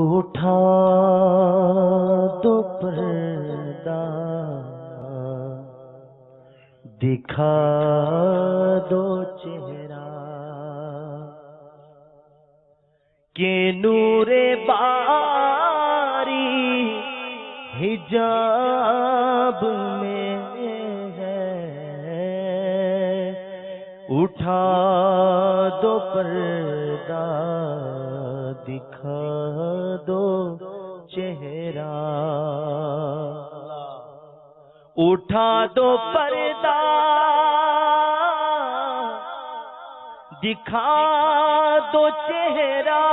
اٹھا دو پردہ دکھا دو چہرہ کہ نور باری حجاب میں ہے۔ اٹھا دو پردہ دکھا دو چہرہ، اٹھا دو پردہ دکھا دو چہرہ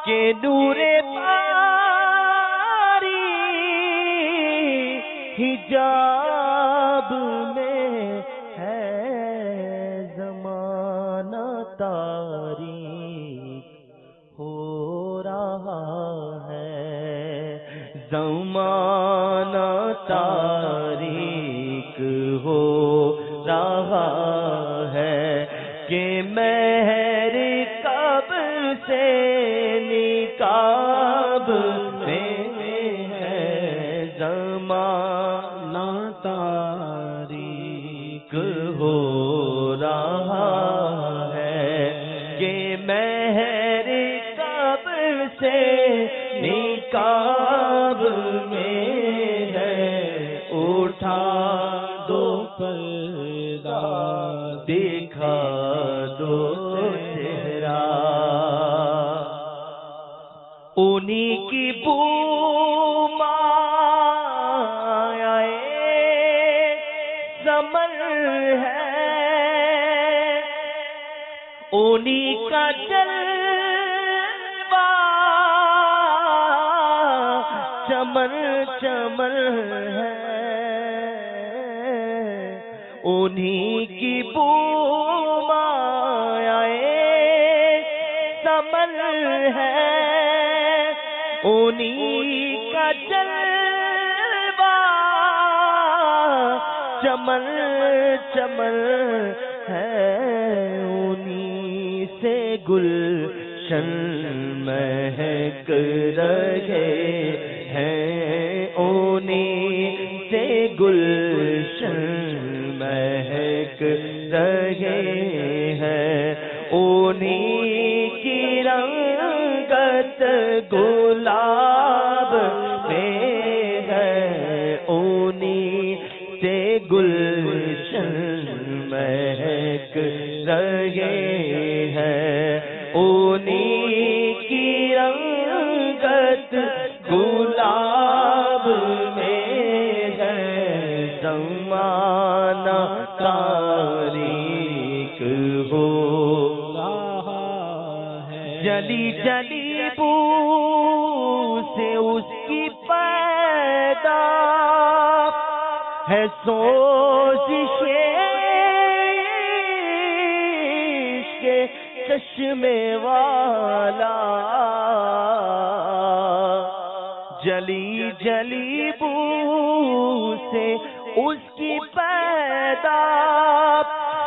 کہ نور باری حجاب میں ہے۔ زمانہ تاریک ہو رہا ہے، زمانہ تاریک ہو رہا ہے کہ مہر کب سے نقاب میں ہے۔ زمانہ تاریک ہو رہا ہے کہ مہر کب سے نقاب میں ہے۔ اٹھا دو پردہ دکھا دو چہرہ، انہی کی بو مایائے ثمر ہے، انہی کا جلوہ چمن چمن ہے، انہی کی بو مایائے ثمر ہے، انہی کا جلوہ چمن چمن ہے، انہی سے گلشن مہک رہے ہیں، انہی سے گلشن مہک رہے ہیں، انہی کی رنگت گلاب میں ہے، انہی سے گلشن مہک رہے ہیں، انہی کی رنگت گلاب میں ہے۔ زمانہ تاریک ہو رہا ہے، جلی جلی بو سے اس کی پیدا ہے سوزش عشق چشمے والا، جلی جلی بو سے اس کی پیدا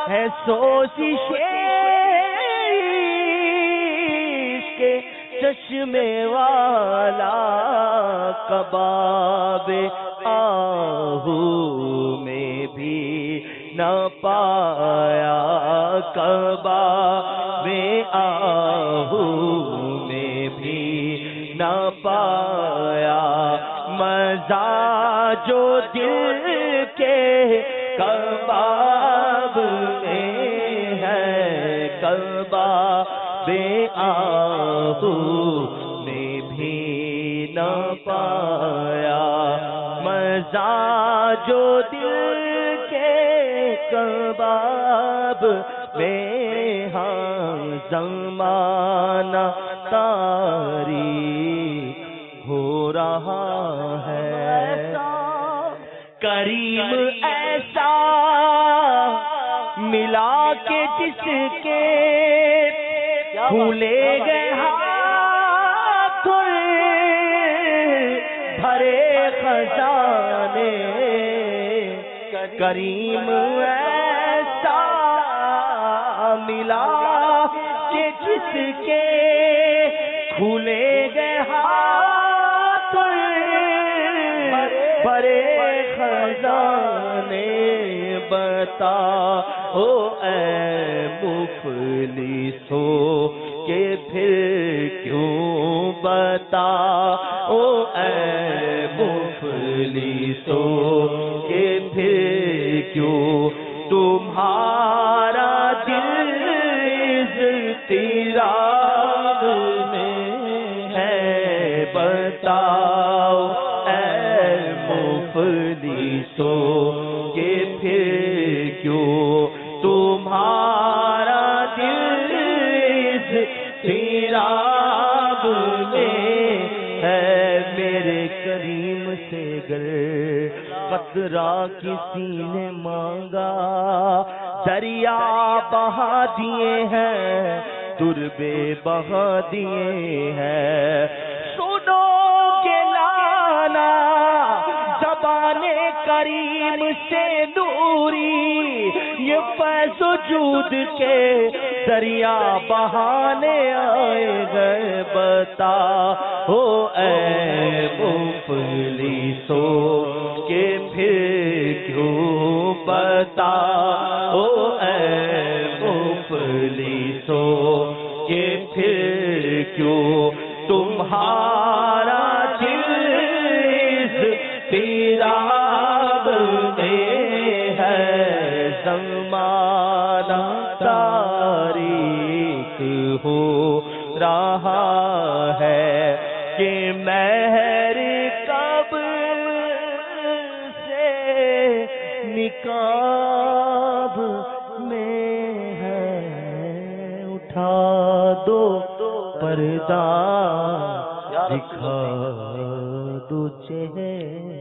ہے سوزش عشق چشمے والا، کباب آہو میں بھی نہ پایا، کباب آہو میں بھی نہ پایا، مزہ جو دل کے کباب میں ہے، کباب آہو میں بھی نہ پایا، مزہ جو دل کے کباب میں۔ ہاں زمانہ تاریک ہو رہا ہے، کریم ایسا ملا کہ جس کے کھلے گئے ہاتھ بھرے خزانے، کریم ایسا ملا کہ جس کے کھلے گئے ہاتھ بڑے خزانے بتا او اے مفلسو کہ پھر کیوں بتا او اے مفلسو کہ پھر کیوں تمہارا دل اضطراب میں ہے بتاؤ اے مفلسو کہ پھر کیوں تمہارا دل اضطراب میں ہے میرے کریم سے گر قطرہ کسی نے مانگا دریا بہا دیے ہیں تربے بہا دیے ہیں سنو گے لانا زبان کریم سے دوری یہ فیض وجود کے دریا بہانے آئے گئے بتا ہو اے مفلسو کہ پھر کیوں بتا او اے مفلسو کہ پھر کیوں تمہارا دل اضطراب میں ہے زمانہ تاریک ہو رہا ہے کہ مہر کب سے نقاب میں ہے اٹھا دو پردہ دکھا دو چہرے